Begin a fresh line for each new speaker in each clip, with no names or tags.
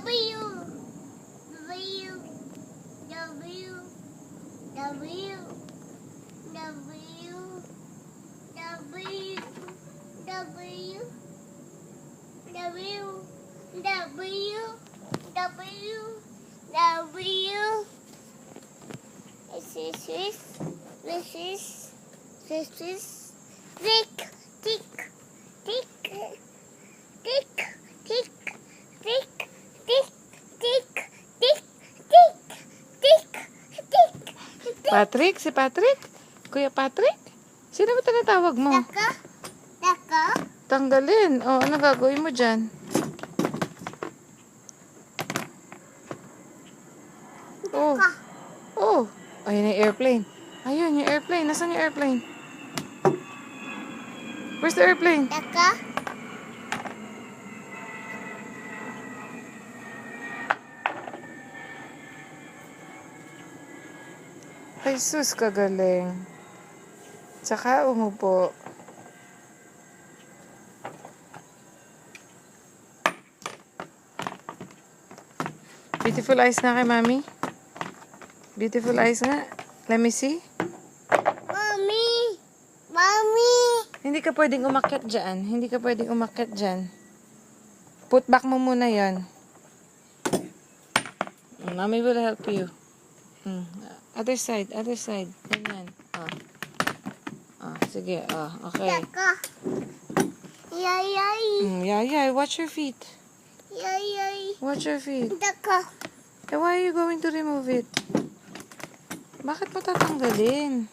W. W. W. W. W. W. W. W. W. W. W. This is tick, tick, tick, tick, tick, tick, tick, tick, tick, tick, tick, tick.
Patrick? Si Patrick? Kuya Patrick? Sino ba tinatawag mo?
Daka, daka.
Tanggalin. O, ano gagawin mo dyan? Oh. Oh. Ayun yung airplane. Ayun yung airplane. Nasaan yung airplane? Where's the airplane?
Daka.
Ay, sus, kagaling. Tsaka umupo. Beautiful eyes na kay Mami. Beautiful eyes nga. Let me see.
Mommy. Mommy.
Hindi ka pwedeng umakyat dyan. Hindi ka pwedeng umakyat dyan. Put back mo muna yan. Mami will help you. Other side, other side. Ganyan. Sige. Okay.
Daka. Yay.
Yeah. Watch your feet.
Yay.
Watch your feet.
Daka.
Eh, why are you going to remove it? Bakit mo tatanggalin?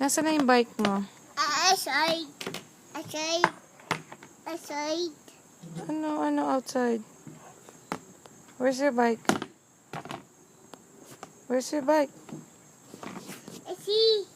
Nasaan na yung bike mo?
Aside.
Ano outside? Where's your bike? Where's your bike?
I see.